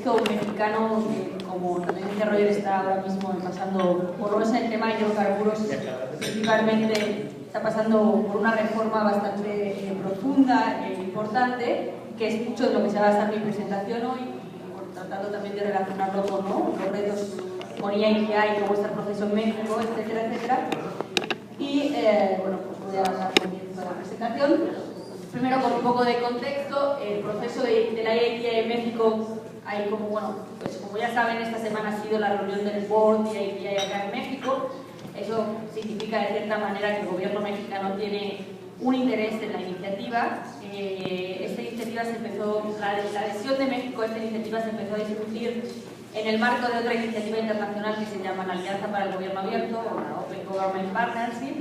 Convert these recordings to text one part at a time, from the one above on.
contexto mexicano, como también este rollo está ahora mismo pasando, por lo menos en el tema de hidrocarburos, principalmente está pasando por una reforma bastante profunda e importante, que es mucho de lo que se va a basar mi presentación hoy, tratando también de relacionarlo con, ¿no?, los retos con IATI, cómo está el proceso en México, etcétera, etcétera. Y bueno, pues voy a dar comienzo a la presentación. Primero, con un poco de contexto, el proceso de la IATI en México, hay como, bueno, pues como ya saben, esta semana ha sido la reunión del board de IATI acá en México. Eso significa de cierta manera que el gobierno mexicano tiene un interés en la iniciativa. Esta iniciativa se empezó, la adhesión de México a esta iniciativa se empezó a discutir en el marco de otra iniciativa internacional que se llama la Alianza para el Gobierno Abierto, o la Open Government Partnership,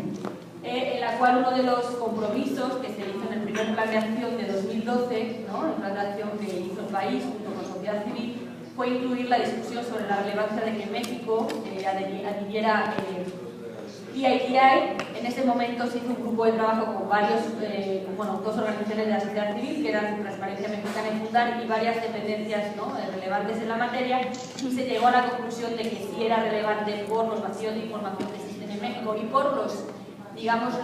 en la cual uno de los compromisos que se hizo en el primer plan de acción de 2012, ¿no?, el plan de acción que hizo el país junto con sociedad civil, fue incluir la discusión sobre la relevancia de que México adhiriera IATI. En ese momento se hizo un grupo de trabajo con dos organizaciones de la sociedad civil, que eran Transparencia Mexicana y Fundar, y varias dependencias, ¿no?, relevantes en la materia, y se llegó a la conclusión de que sí era relevante por los vacíos de información que existen en México y por los, digamos,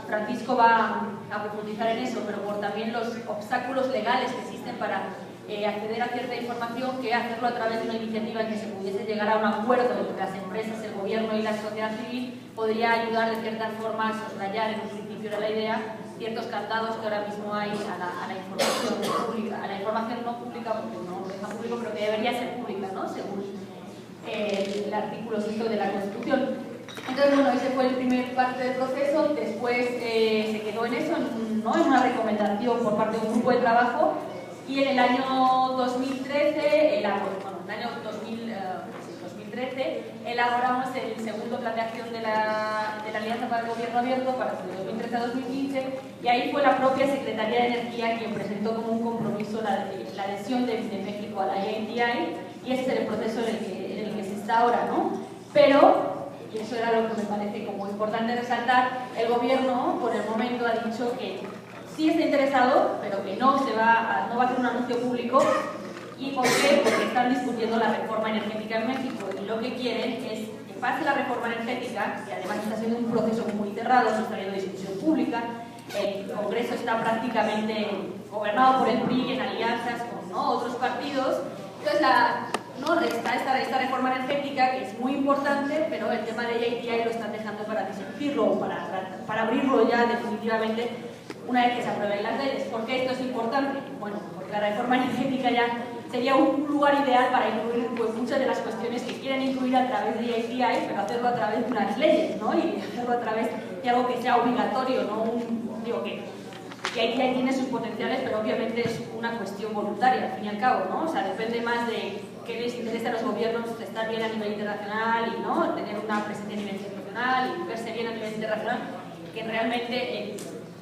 Francisco va a profundizar en eso, pero por también los obstáculos legales que existen para acceder a cierta información, que hacerlo a través de una iniciativa en que se pudiese llegar a un acuerdo entre las empresas, el gobierno y la sociedad civil, podría ayudar de cierta forma a soslayar, en un principio era la idea, ciertos candados que ahora mismo hay a la información pública, a la información no pública, porque no lo deja público, pero que debería ser pública, ¿no?, según el artículo 5 de la Constitución. Entonces, bueno, ese fue el primer parte del proceso. Después se quedó en eso, ¿no?, en una recomendación por parte de un grupo de trabajo, y en el año 2013, elaboramos el segundo plan de acción de la Alianza para el Gobierno Abierto para el 2013 a 2015, y ahí fue la propia Secretaría de Energía quien presentó como un compromiso la adhesión de México a la IATI, y ese es el proceso en el que se está ahora, ¿no? Pero, y eso era lo que me parece como importante resaltar, el gobierno por el momento ha dicho que sí está interesado, pero que no va a hacer un anuncio público. ¿Y por qué? Porque están discutiendo la reforma energética en México, y lo que quieren es que pase la reforma energética, que además está siendo un proceso muy cerrado, no está habiendo discusión pública. El Congreso está prácticamente gobernado por el PRI en alianzas con, ¿no?, otros partidos. Entonces está esta reforma energética, que es muy importante, pero el tema de IATI lo están dejando para discutirlo o para abrirlo ya definitivamente una vez que se aprueben las leyes. ¿Por qué esto es importante? Bueno, porque la reforma energética ya sería un lugar ideal para incluir, pues, muchas de las cuestiones que quieren incluir a través de IATI, pero hacerlo a través de unas leyes, ¿no?, y hacerlo a través de algo que sea obligatorio, ¿no? Digo que IATI tiene sus potenciales, pero obviamente es una cuestión voluntaria, al fin y al cabo, ¿no? O sea, depende más de qué les interesa a los gobiernos estar bien a nivel internacional y, ¿no?, tener una presencia a nivel internacional y verse bien a nivel internacional, que realmente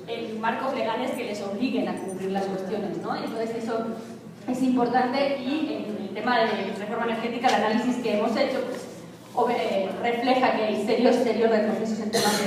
en marcos legales que les obliguen a cumplir las cuestiones, ¿no? Entonces eso es importante, y en el tema de reforma energética, el análisis que hemos hecho, pues, refleja que hay serios retrocesos en temas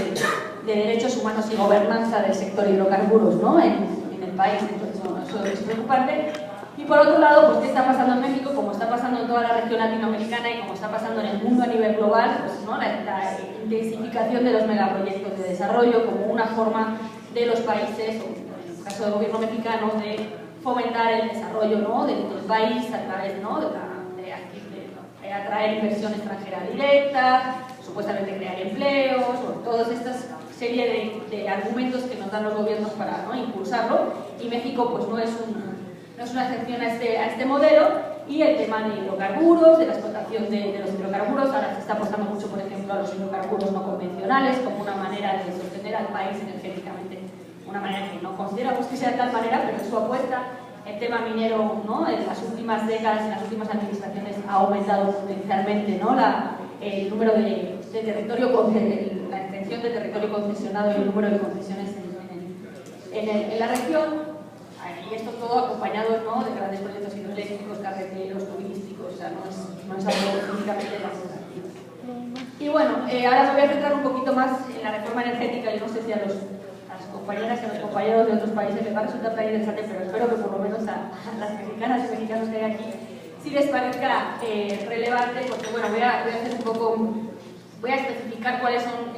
de derechos humanos y gobernanza del sector hidrocarburos, ¿no?, en el país. Entonces, bueno, eso es preocupante. Y por otro lado, pues, ¿qué está pasando en México? Como está pasando en toda la región latinoamericana y como está pasando en el mundo a nivel global, pues, ¿no?, la intensificación de los megaproyectos de desarrollo como una forma de los países, o en el caso del gobierno mexicano, de fomentar el desarrollo, ¿no?, del país a través, ¿no?, de atraer inversión extranjera directa, supuestamente crear empleos, o todas estas serie de argumentos que nos dan los gobiernos para, ¿no?, impulsarlo. Y México, pues, no es una excepción a este modelo. Y el tema de hidrocarburos, de la explotación de los hidrocarburos, ahora se está apostando mucho, por ejemplo, a los hidrocarburos no convencionales como una manera de sostener al país energéticamente, una manera que no consideramos que sea de tal manera, pero es su apuesta. El tema minero, ¿no?, en las últimas décadas, en las últimas administraciones, ha aumentado exponencialmente, ¿no?, el número de territorio, la extensión de territorio concesionado y el número de concesiones en la región. Y esto todo acompañado, ¿no?, de grandes proyectos hidroeléctricos, carreteros, turísticos, o sea, no es algo únicamente legislativo. Y bueno, ahora me voy a centrar un poquito más en la reforma energética. Yo no sé si a las compañeras y a los compañeros de otros países les va a resultar tan interesante, pero espero que por lo menos a las mexicanas y mexicanos que hay aquí si les parezca relevante, porque bueno, voy a hacer un poco, voy a especificar cuáles son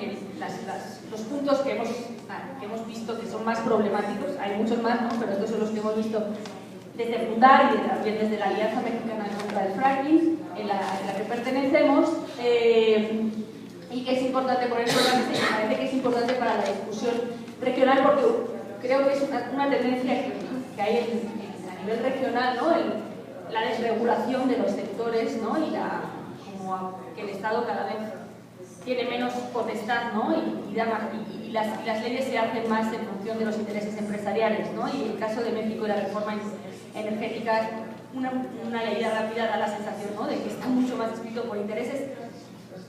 los puntos que hemos visto que son más problemáticos. Hay muchos más, ¿no? Pero estos son los que hemos visto desde Fundar y también desde la Alianza Mexicana contra el Fracking, en la que pertenecemos, y que es importante poner sobre la mesa, y me parece que es importante para la discusión regional, porque creo que es una tendencia que hay a nivel regional, ¿no? La desregulación de los sectores, ¿no? Y como que el Estado cada vez tiene menos potestad, ¿no? y las leyes se hacen más en función de los intereses empresariales, ¿no? Y en el caso de México y la reforma energética, una leída rápida da la sensación, ¿no? De que está mucho más escrito por intereses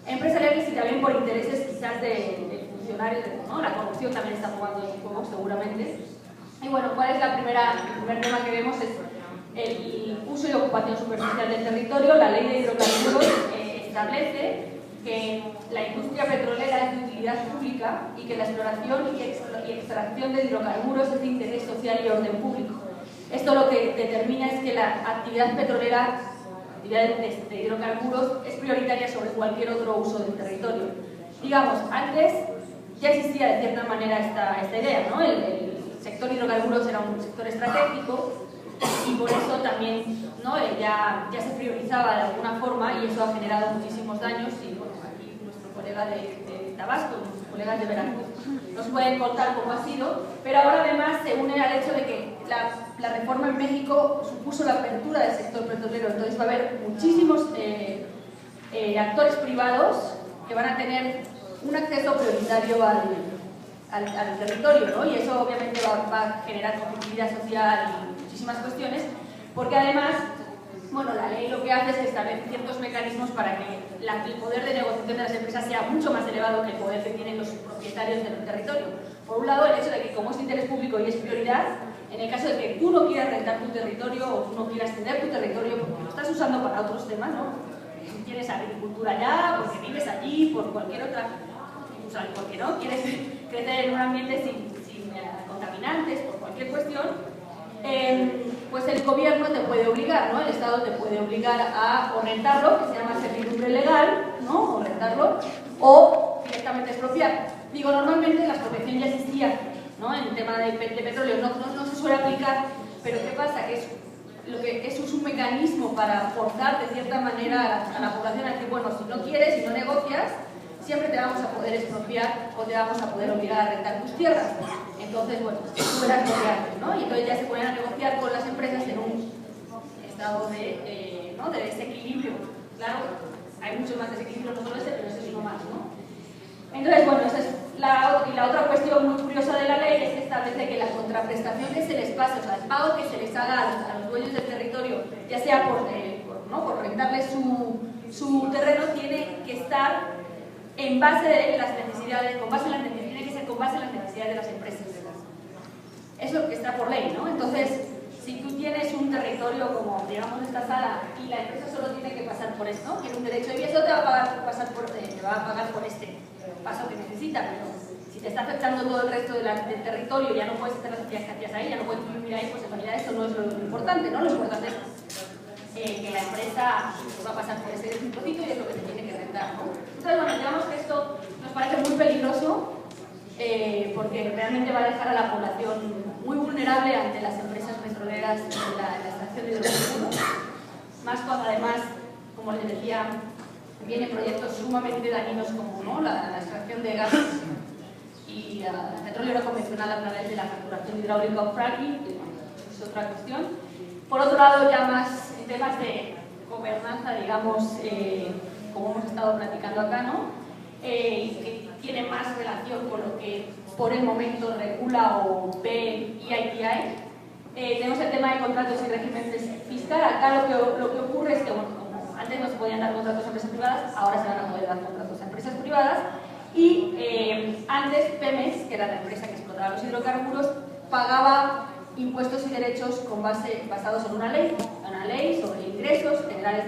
empresariales y también por intereses quizás de funcionarios, ¿no? La corrupción también está jugando en juego seguramente. Y bueno, ¿cuál es el primer tema que vemos? Es el uso y ocupación superficial del territorio. La ley de hidrocarburos establece que la industria petrolera es de utilidad pública y que la exploración y extracción de hidrocarburos es de interés social y orden público. Esto lo que determina es que la actividad petrolera, actividad de hidrocarburos, es prioritaria sobre cualquier otro uso del territorio. Digamos, antes ya existía de cierta manera esta idea, ¿no? El sector hidrocarburos era un sector estratégico y por eso también, ¿no? ya se priorizaba de alguna forma y eso ha generado muchísimos daños. Y bueno, aquí nuestro colega de Tabasco, nuestros colegas de Veracruz nos pueden contar cómo ha sido, pero ahora además se une al hecho de que la reforma en México supuso la apertura del sector petrolero, entonces va a haber muchísimos actores privados que van a tener un acceso prioritario al territorio, ¿no? Y eso obviamente va a generar conflictividad social y muchísimas cuestiones, porque además, bueno, la ley lo que hace es que establece ciertos mecanismos para que el poder de negociación de las empresas sea mucho más elevado que el poder que tienen los propietarios del territorio. Por un lado, el hecho de que como es interés público y es prioridad, en el caso de que tú no quieras rentar tu territorio o tú no quieras tener tu territorio porque lo estás usando para otros temas, ¿no? Tú tienes agricultura allá, porque vives allí, por cualquier otra, incluso porque no quieres crecer en un ambiente sin contaminantes, por cualquier cuestión, pues el gobierno te puede obligar, ¿no? El Estado te puede obligar a o rentarlo, que se llama servidumbre legal, ¿no? O rentarlo, o directamente expropiar. Digo, normalmente la expropiación ya existía, ¿no? En el tema de petróleo no se suele aplicar, pero ¿qué pasa? Que eso es un mecanismo para forzar de cierta manera a la población a decir, bueno, si no quieres, si no negocias, siempre te vamos a poder expropiar o te vamos a poder obligar a rentar tus tierras. Entonces, bueno, tú verás lo que haces, ¿no? Y entonces ya se ponen a negociar con las empresas en un estado de desequilibrio. Claro, hay mucho más desequilibrio, no solo ese, pero ese es uno más, ¿no? Entonces, bueno, esa es la otra cuestión muy curiosa de la ley, es que establece que la contraprestación que se les pasa, o sea, el pago que se les haga a los dueños del territorio, ya sea por rentarles su terreno, tiene que estar en base de las necesidades, tiene que ser con base en las necesidades de las empresas. Eso que está por ley, ¿no? Entonces, si tú tienes un territorio como, digamos, esta sala, y la empresa solo tiene que pasar por esto, tiene un derecho, y eso te va a pagar por este paso que necesita, pero si te está afectando todo el resto del territorio, ya no puedes hacer las actividades que hacías ahí, ya no puedes vivir ahí, pues en realidad eso no es lo importante, ¿no? Lo importante es que la empresa va a pasar por ese trocito y es lo que se tiene que rentar, ¿no? Entonces, bueno, digamos que esto nos parece muy peligroso porque realmente va a dejar a la población muy vulnerable ante las empresas petroleras en la extracción de hidrocarburos, más cuando además, como les decía, vienen proyectos sumamente dañinos como, ¿no? la extracción de gas y petróleo no convencional a través de la fracturación hidráulica o fracking, que es otra cuestión. Por otro lado, ya más en temas de gobernanza, digamos, como hemos estado platicando acá, ¿no? Que tiene más relación con lo que por el momento regula o ve EITI. Tenemos el tema de contratos y regímenes fiscal. Acá lo que ocurre es que, bueno, como antes no se podían dar contratos a empresas privadas, ahora se van a poder dar contratos a empresas privadas. Y antes Pemex, que era la empresa que explotaba los hidrocarburos, pagaba impuestos y derechos basados en una ley sobre ingresos generales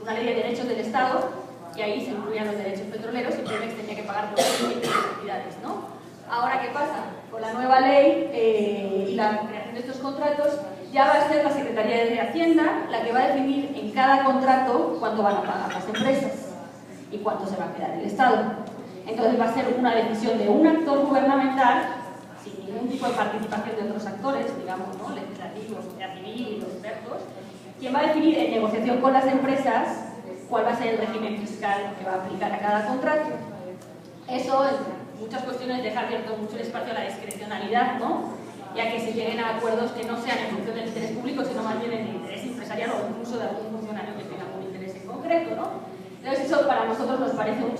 una ley de derechos del Estado, y ahí se incluían los derechos petroleros y Pemex tenía que pagar por diferentes actividades, ¿no? Ahora, ¿qué pasa? Con la nueva ley y la creación de estos contratos, ya va a ser la Secretaría de Hacienda la que va a definir en cada contrato cuánto van a pagar las empresas y cuánto se va a quedar el Estado. Entonces va a ser una decisión de un actor gubernamental, sin ningún tipo de participación de otros actores, digamos, ¿no? Legislativos, sociedad civil, los expertos, quien va a definir en negociación con las empresas cuál va a ser el régimen fiscal que va a aplicar a cada contrato. Eso, en muchas cuestiones, deja abierto mucho el espacio a la discrecionalidad, ¿no? Ya que se lleguen a acuerdos que no sean en función del interés público, sino más bien en el interés empresarial o incluso de algún funcionario que tenga algún interés en concreto, ¿no? Entonces eso para nosotros nos parece un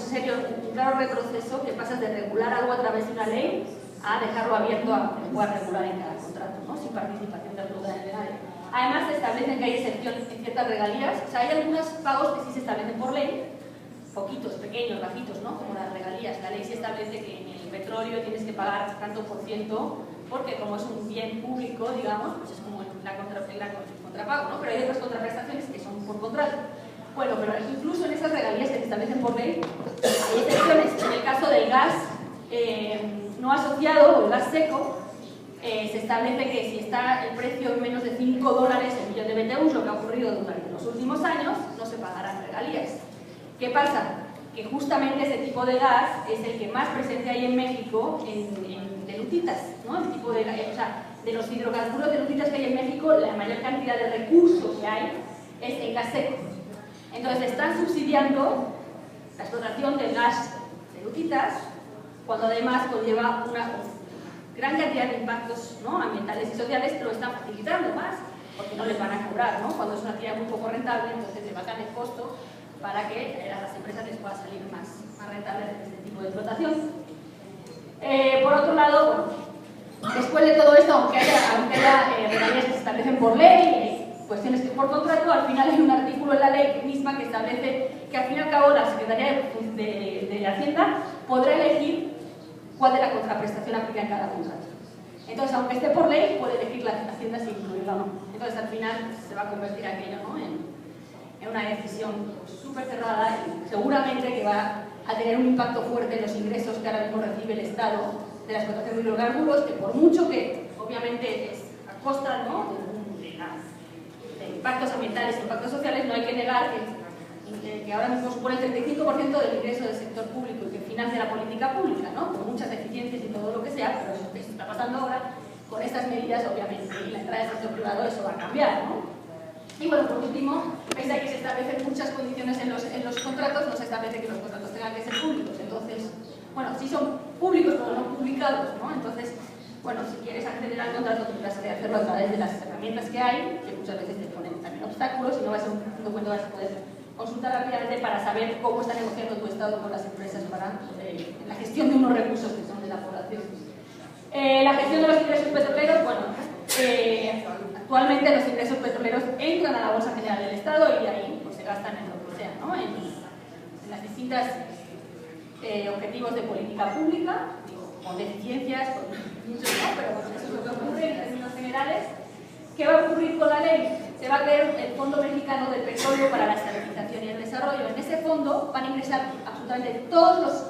claro retroceso, que pasas de regular algo a través de una ley a dejarlo abierto a que pueda regular en cada contrato, ¿no? Sin participación de absolutamente nadie. Además se establecen que hay excepción en ciertas regalías, o sea, hay algunos pagos que sí se establecen por ley, poquitos, pequeños, bajitos, ¿no? Como las regalías. La ley sí establece que en el petróleo tienes que pagar tanto por ciento, porque como es un bien público, digamos, pues es como el contrapago, ¿no? Pero hay otras contraprestaciones que son por contrato. Bueno, pero incluso en esas regalías que se establecen por ley, hay excepciones. En el caso del gas no asociado o el gas seco, se establece que si está el precio en menos de $5 el millón de BTUs, lo que ha ocurrido durante los últimos años, no se pagarán regalías. ¿Qué pasa? Que justamente ese tipo de gas es el que más presencia hay en México de lutitas, ¿no? El tipo de, o sea, de los hidrocarburos de lutitas que hay en México, la mayor cantidad de recursos que hay es en gas seco. Entonces están subsidiando la explotación del gas de lutitas, cuando además conlleva una gran cantidad de impactos, ¿no? Ambientales y sociales, que lo están facilitando más, porque no les van a cobrar, ¿no? Cuando es una actividad muy poco rentable, entonces le bajan el costo para que a las empresas les pueda salir más rentable este tipo de explotación. Por otro lado, bueno, después de todo esto, aunque haya regalías que se establecen por ley, cuestiones que por contrato, al final hay un artículo en la ley misma que establece que al fin y al cabo la Secretaría de Hacienda podrá elegir cuál de la contraprestación aplica en cada contrato. Entonces, aunque esté por ley, puede elegir la Hacienda si incluirla o no. Entonces, al final se va a convertir aquello, ¿no? en una decisión súper cerrada y seguramente que va a tener un impacto fuerte en los ingresos que ahora mismo recibe el Estado de la explotación de hidrocarburos, que por mucho que obviamente es a costa, ¿no? de impactos ambientales e impactos sociales, no hay que negar que ahora mismo supone el 35% del ingreso del sector público y que financia la política pública, ¿no? Con muchas deficiencias y todo lo que sea, pero eso está pasando ahora, con estas medidas obviamente, y la entrada del sector privado eso va a cambiar, ¿no? Y bueno, por último, pese a que se establecen muchas condiciones en los contratos, no se establece que los contratos tengan que ser públicos. Entonces, bueno, sí son públicos, pero no publicados, ¿no? Entonces, bueno, si quieres acceder al contrato, tendrás que hacerlo a través de las herramientas que hay, que muchas veces te ponen también obstáculos, y no va a ser un documento que vas a poder consultar rápidamente para saber cómo está negociando tu Estado con las empresas para la gestión de unos recursos que son de la población. La gestión de los ingresos petroleros, bueno, actualmente los ingresos petroleros entran a la Bolsa General del Estado y de ahí pues, se gastan en lo que sea, ¿no? en las distintas objetivos de política pública, con deficiencias, con muchos, ¿no? Pero bueno, eso es lo que ocurre en términos generales. ¿Qué va a ocurrir con la ley? Se va a crear el Fondo Mexicano del Petróleo para la Estabilización y el Desarrollo. En ese fondo van a ingresar absolutamente todos los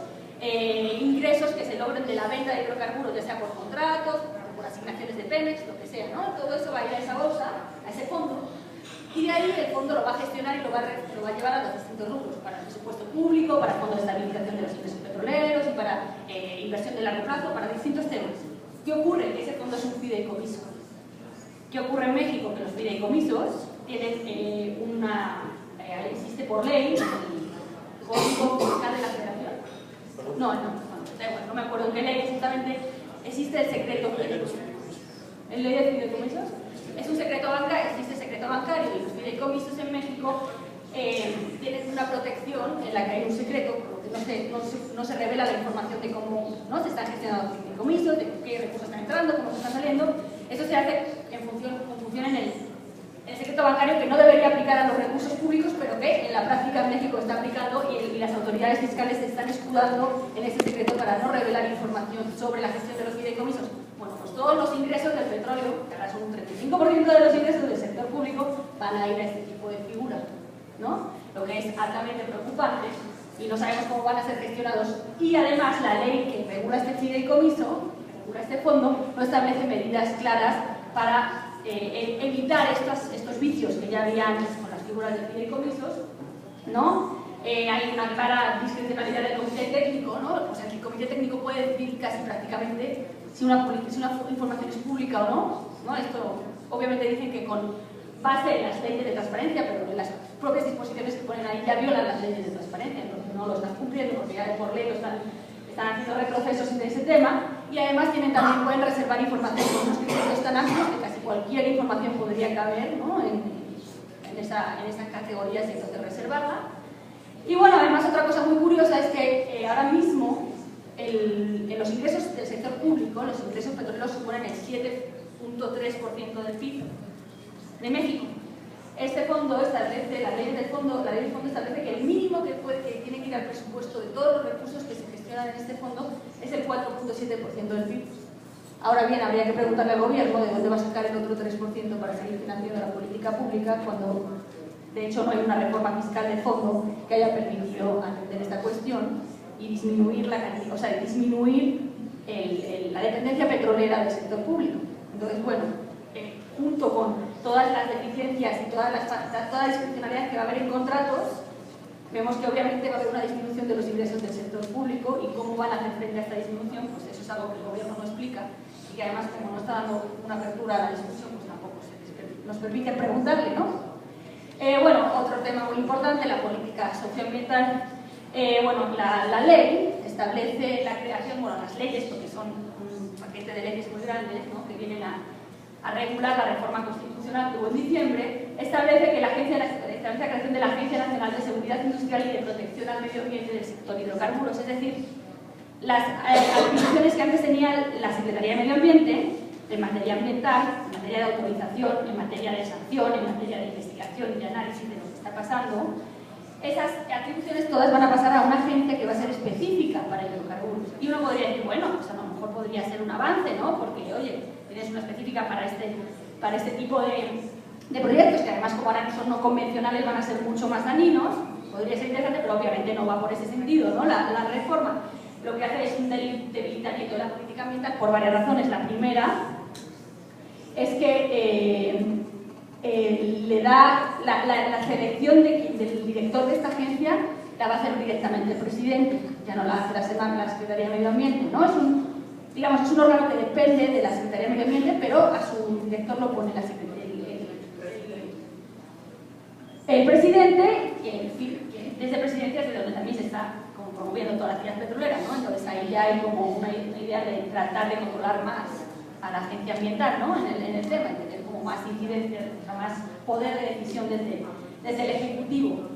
ingresos que se logren de la venta de hidrocarburos, ya sea por contratos, por asignaciones de Pemex, lo que sea, ¿no? Todo eso va a ir a esa bolsa, a ese fondo, y de ahí el fondo lo va a gestionar y lo va a llevar a los distintos rubros, para el presupuesto público, para el Fondo de Estabilización de los Ingresos Petroleros y para inversión de largo plazo, para distintos temas. ¿Qué ocurre? Que ese fondo es un fideicomiso. ¿Qué ocurre en México? Que los fideicomisos tienen existe por ley el Código Fiscal de la Federación. No, da igual, no me acuerdo en qué ley exactamente existe el secreto fideicomiso. ¿En ley de fideicomisos? Es un secreto bancario, existe el secreto bancario y los fideicomisos en México tienen una protección en la que hay un secreto, porque no se revela la información de cómo se están gestionando los fideicomisos, de qué recursos están entrando, cómo se están saliendo. Eso se hace en función en el secreto bancario, que no debería aplicar a los recursos públicos, pero que en la práctica en México está aplicando y las autoridades fiscales se están escudando en ese secreto para no revelar información sobre la gestión de los fideicomisos. Bueno, pues todos los ingresos del petróleo, que ahora son un 35% de los ingresos del sector público, van a ir a este tipo de figura, ¿no? Lo que es altamente preocupante y no sabemos cómo van a ser gestionados. Y además la ley que regula este fideicomiso, que regula este fondo, no establece medidas claras para evitar estos vicios que ya había antes con las figuras de fideicomisos, ¿no? Hay una clara discrecionalidad del comité técnico, ¿no? O sea, que el comité técnico puede decidir casi prácticamente si una información es pública o no, Esto obviamente dicen que con base en las leyes de transparencia, pero en las propias disposiciones que ponen ahí ya violan las leyes de transparencia, entonces no lo están cumpliendo porque ya por ley lo están haciendo retrocesos en ese tema, y además pueden reservar información con unos criterios tan amplios que casi cualquier información podría caber, ¿no? en esa categoría si hay que reservarla. Y bueno, además otra cosa muy curiosa es que ahora mismo en los ingresos del sector público, los ingresos petroleros suponen el 7.3% del PIB de México. Este fondo establece, la ley del fondo establece que el mínimo que tiene que ir al presupuesto de todos los recursos que se gestionan en este fondo es el 4.7% del PIB. Ahora bien, habría que preguntarle al gobierno de dónde va a sacar el otro 3% para seguir financiando la política pública cuando de hecho no hay una reforma fiscal de fondo que haya permitido atender esta cuestión y disminuir la dependencia petrolera del sector público. Entonces, bueno, junto con todas las deficiencias y toda la discrecionalidad que va a haber en contratos, vemos que obviamente va a haber una disminución de los ingresos del sector público, y cómo van a hacer frente a esta disminución, pues eso es algo que el gobierno no explica, y que además, como no está dando una apertura a la discusión, pues tampoco nos permite preguntarle, ¿no? Bueno, otro tema muy importante, la política socioambiental. Bueno, la ley establece la creación, las leyes, porque son un paquete de leyes muy grandes, ¿no? Que vienen a regular la reforma constitucional que hubo en diciembre, establece que la creación de la Agencia Nacional de Seguridad Industrial y de Protección al Medio Ambiente del sector hidrocarburos, es decir, las atribuciones que antes tenía la Secretaría de Medio Ambiente en materia ambiental, en materia de autorización, en materia de sanción, en materia de investigación y de análisis de lo que está pasando. Esas atribuciones todas van a pasar a una agencia que va a ser específica para hidrocarburos. Y uno podría decir, bueno, pues a lo mejor podría ser un avance, ¿no? Porque, oye, tienes una específica para este tipo de proyectos, que además, como ahora son no convencionales, van a ser mucho más dañinos. Podría ser interesante, pero obviamente no va por ese sentido, ¿no? La reforma lo que hace es un debilitamiento de la política ambiental por varias razones. La primera es que le da la selección del director de esta agencia, la va a hacer directamente el presidente, ya no la hace la Secretaría de Medio Ambiente, ¿no? Es un órgano que depende de la Secretaría de Medio Ambiente, pero a su director lo pone el presidente, y desde presidencia es de donde también se está promoviendo toda la actividad petrolera, ¿no? Entonces ahí ya hay como una idea de tratar de controlar más a la agencia ambiental, ¿no? en el tema, y tener como más incidencia, más poder de decisión desde el Ejecutivo.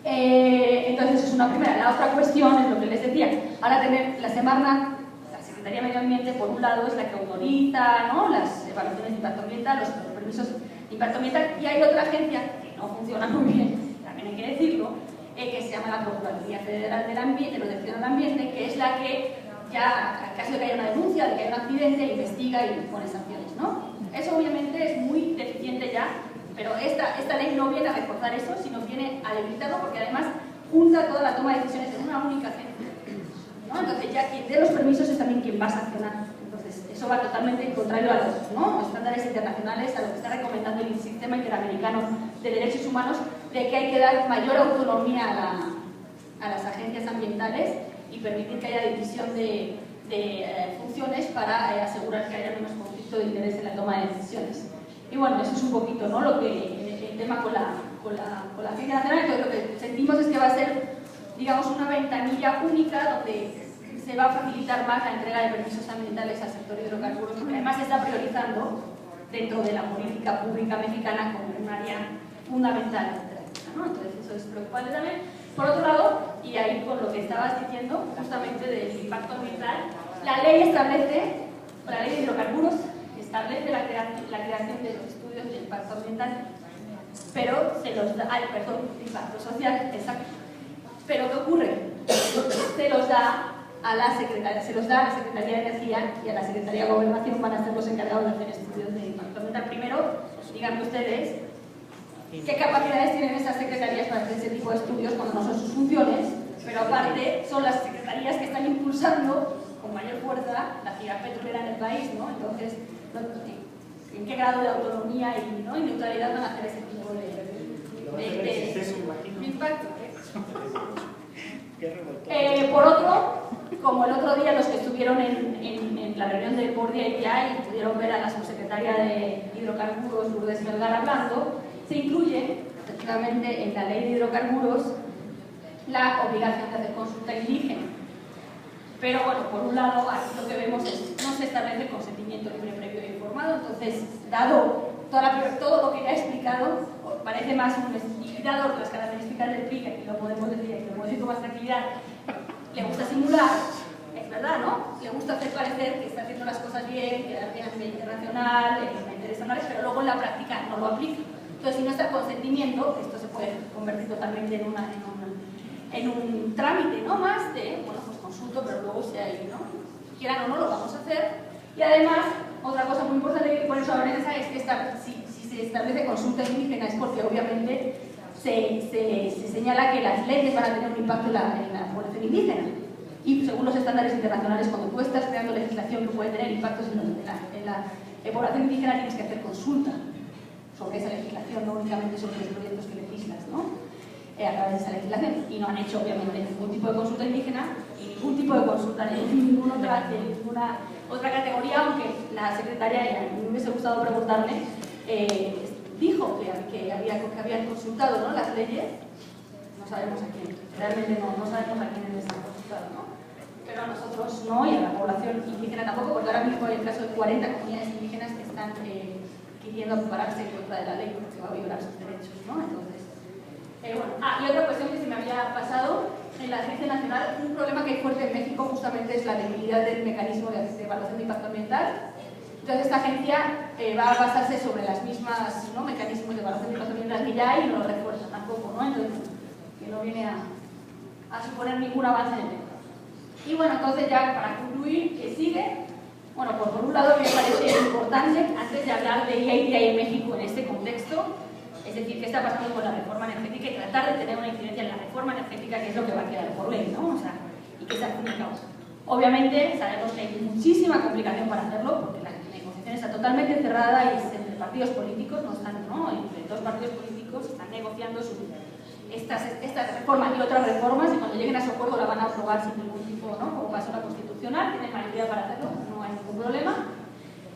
Entonces es una primera. La otra cuestión es lo que les decía, ahora tener la Semarnat, la Secretaría de Medio Ambiente, por un lado es la que autoriza, ¿no? Las evaluaciones de impacto ambiental, los permisos de impacto ambiental, y hay otra agencia que no funciona muy bien, también hay que decirlo, que se llama la Procuraduría Federal del Ambiente, Protección del Ambiente, que es la que ya, en caso de que haya una denuncia, de que haya un accidente, investiga y pone sanciones, ¿no? Eso obviamente es muy deficiente ya, pero esta ley no viene a reforzar eso, sino viene a debilitarlo, porque además junta toda la toma de decisiones en una única agencia, ¿no? Entonces ya quien dé los permisos es también quien va a sancionar. Entonces eso va totalmente en contrario a los estándares internacionales, a lo que está recomendando el Sistema Interamericano de Derechos Humanos, de que hay que dar mayor autonomía a las agencias ambientales y permitir que haya división de funciones para asegurar que haya menos conflicto de interés en la toma de decisiones. Y bueno, eso es un poquito, ¿no? Lo que el tema con la Agencia Nacional. Entonces lo que sentimos es que va a ser, digamos, una ventanilla única donde se va a facilitar más la entrega de permisos ambientales al sector hidrocarburos, porque además se está priorizando dentro de la política pública mexicana como un área fundamental, ¿no? Entonces eso es preocupante también. Por otro lado, y ahí con lo que estabas diciendo justamente del impacto ambiental, la ley de hidrocarburos establece la creación de los estudios de impacto ambiental, pero se los da, de impacto social, exacto. Pero ¿qué ocurre? Se los da a la Secretaría de Energía y a la Secretaría de Gobernación, van a ser los encargados de hacer estudios de impacto ambiental. Primero, díganme ustedes qué capacidades tienen esas secretarías para hacer ese tipo de estudios cuando no son sus funciones, pero aparte son las secretarías que están impulsando con mayor fuerza la actividad petrolera en el país, ¿no? Entonces, ¿en qué grado de autonomía y neutralidad van a hacer ese tipo impacto. Por otro, como el otro día los que estuvieron en la reunión del board de API pudieron ver a la subsecretaria de Hidrocarburos, Lourdes Melgar, hablando, se incluye efectivamente en la ley de hidrocarburos la obligación de hacer consulta indígena. Pero bueno, por un lado, aquí lo que vemos es no se establece consentimiento libre, previo e informado. Entonces, dado todo lo que ya he explicado, parece más un dado las características del PRI, que aquí lo podemos decir, aquí lo podemos decir con más tranquilidad, le gusta simular, es verdad, ¿no? Le gusta hacer parecer que está haciendo las cosas bien, que da bien a nivel internacional, en intereses nacionales, pero luego en la práctica no lo aplica. Entonces, si no está el consentimiento, esto se puede convertir totalmente en un trámite, ¿no? Más de, bueno, pues consulto, pero luego si hay, ¿no? Quieran o no, lo vamos a hacer. Y además, otra cosa muy importante que por eso ahora es que si se establece consulta indígena es porque obviamente se señala que las leyes van a tener un impacto en la población indígena. Y según los estándares internacionales, cuando tú estás creando legislación que puede tener impactos en la población indígena, tienes que hacer consulta sobre esa legislación, no únicamente sobre los proyectos que legislas, ¿no? A través de esa legislación. Y no han hecho, obviamente, ningún tipo de consulta indígena y ningún tipo de consulta de ninguna otra categoría, aunque la secretaria, y a mí me hubiese gustado preguntarle, dijo que habían consultado, ¿no?, las leyes. No sabemos a quién, realmente no sabemos a quiénes les han consultado, ¿no? Pero a nosotros no, y a la población indígena tampoco, porque ahora mismo hay el caso de 40 comunidades indígenas que están queriendo ampararse en contra de la ley porque se va a violar sus derechos, ¿no? Entonces, bueno. Y otra cuestión que se me había pasado, en la Agencia Nacional, un problema que hay fuerte en México justamente es la debilidad del mecanismo de evaluación de impacto ambiental. Entonces, esta agencia va a basarse sobre las mismas, ¿no?, mecanismos de evaluación de impacto ambiental que ya hay y no lo refuerza tampoco, ¿no? Entonces, que no viene a suponer ningún avance en el tema. Y bueno, entonces ya para concluir, ¿qué sigue? Bueno, pues por un lado me parece importante, antes de hablar de IATI en México en este contexto, es decir, qué está pasando con la reforma energética y tratar de tener una incidencia en la reforma energética, que es lo que va a quedar por ley, ¿no? O sea, y que se ha comunicado. Obviamente, sabemos que hay muchísima complicación para hacerlo, porque la negociación está totalmente cerrada y es entre partidos políticos, no están, ¿no?, entre dos partidos políticos están negociando estas reformas y otras reformas, y cuando lleguen a su acuerdo la van a aprobar sin ningún tipo, ¿no?, como pasó en la Constitucional, tienen mayoría para hacerlo, no hay ningún problema.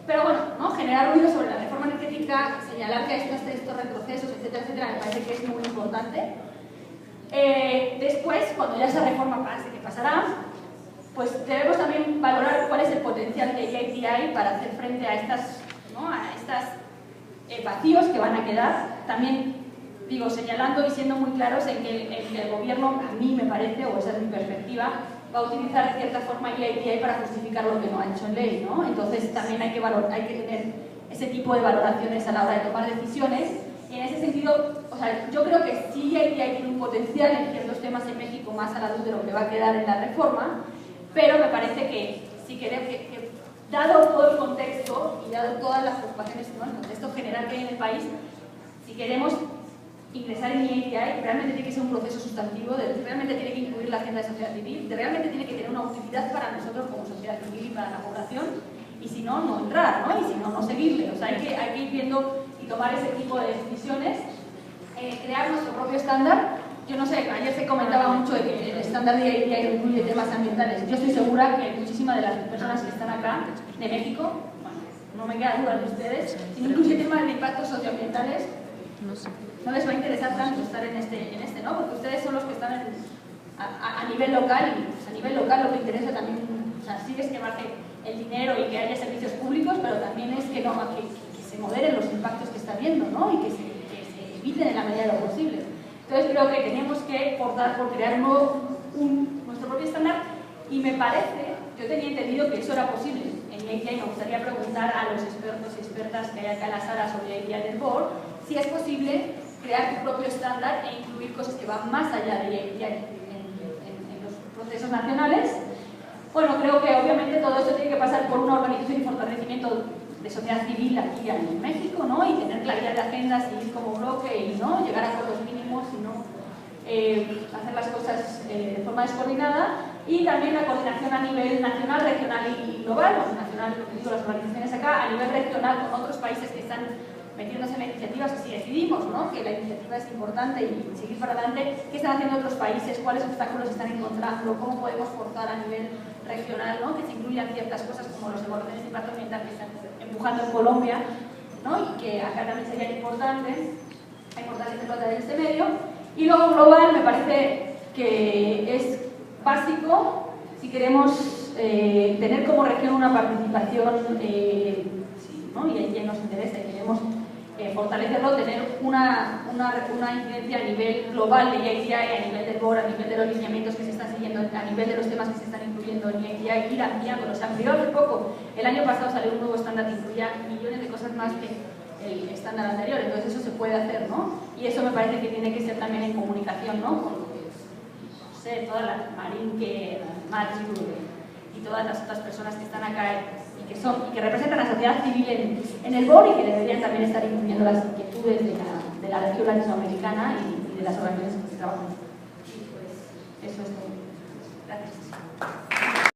Pero bueno, ¿no?, generar ruido sobre la reforma energética, señalar que hay estos retrocesos, etcétera, etcétera, me parece que es muy importante. Después, cuando ya esa reforma pase, que pasará, pues debemos también valorar cuál es el potencial de IATI para hacer frente a estas vacíos que van a quedar. También, digo, señalando y siendo muy claros en que el gobierno, a mí me parece, o esa es mi perspectiva, va a utilizar de cierta forma IATI para justificar lo que no ha hecho en ley, ¿no? Entonces también hay que tener ese tipo de valoraciones a la hora de tomar decisiones. Y en ese sentido, o sea, yo creo que sí IATI tiene un potencial en ciertos temas en México más a la luz de lo que va a quedar en la reforma, pero me parece que si queremos que dado todo el contexto y dado todas las preocupaciones, ¿no?, el contexto general que hay en el país, si queremos ingresar en IATI, realmente tiene que ser un proceso sustantivo, realmente tiene que incluir la agenda de sociedad civil, realmente tiene que tener una utilidad para nosotros como sociedad civil y para la población, y si no, no entrar, ¿no?, y si no, no seguirle. O sea, hay que ir viendo y tomar ese tipo de decisiones, crear nuestro propio estándar. Yo no sé, ayer se comentaba mucho de que el estándar de IATI incluye temas ambientales. Yo estoy segura que muchísimas de las personas que están acá, de México, bueno, no me queda duda de ustedes, si no incluye temas de impactos socioambientales, no les va a interesar tanto estar en este, ¿no? Porque ustedes son los que están a nivel local, y pues, a nivel local lo que interesa también, o sea, sí es que baje el dinero y que haya servicios públicos, pero también es que se moderen los impactos que está habiendo, ¿no?, y que se eviten en la medida de lo posible. Entonces creo que tenemos que optar por crear nuestro propio estándar, y me parece, yo tenía entendido que eso era posible en IATI, y me gustaría preguntar a los expertos y expertas que hay acá en la sala sobre IATI del board, si es posible crear tu propio estándar e incluir cosas que van más allá de IATI en los procesos nacionales. Bueno, creo que obviamente todo esto tiene que pasar por una organización y fortalecimiento de sociedad civil aquí en México, ¿no?, y tener claridad de agendas y ir como bloque y no llegar a acuerdos mínimos y no hacer las cosas de forma descoordinada, y también la coordinación a nivel nacional, regional y global, nacional, digo, las organizaciones acá, a nivel regional con otros países que están metiéndose en la iniciativa, si decidimos, ¿no?, que la iniciativa es importante y seguir para adelante, qué están haciendo otros países, cuáles obstáculos están encontrando, cómo podemos forzar a nivel regional, ¿no?, que se incluyan ciertas cosas como los evaluaciones de impacto ambiental que están empujando en Colombia, ¿no?, y que acá también serían importantes hacerlo en este medio. Y luego global me parece que es básico si queremos tener como región una participación, ¿no?, y ahí nos interesa y queremos fortalecerlo, tener una incidencia a nivel global de IITI, a nivel del BOR, a nivel de los lineamientos que se están siguiendo, a nivel de los temas que se están incluyendo en IITI, ir ampliándolo. Se amplió hace poco, el año pasado salió un nuevo estándar que incluía millones de cosas más que el estándar anterior, entonces eso se puede hacer, ¿no? Y eso me parece que tiene que ser también en comunicación, ¿no?, con, no sé, todas las Marinque, Matthew y todas las otras personas que están acá y que representan a la sociedad civil en el BOR y que deberían también estar incluyendo las inquietudes de la región latinoamericana y de las organizaciones que trabajan. Y pues eso es todo.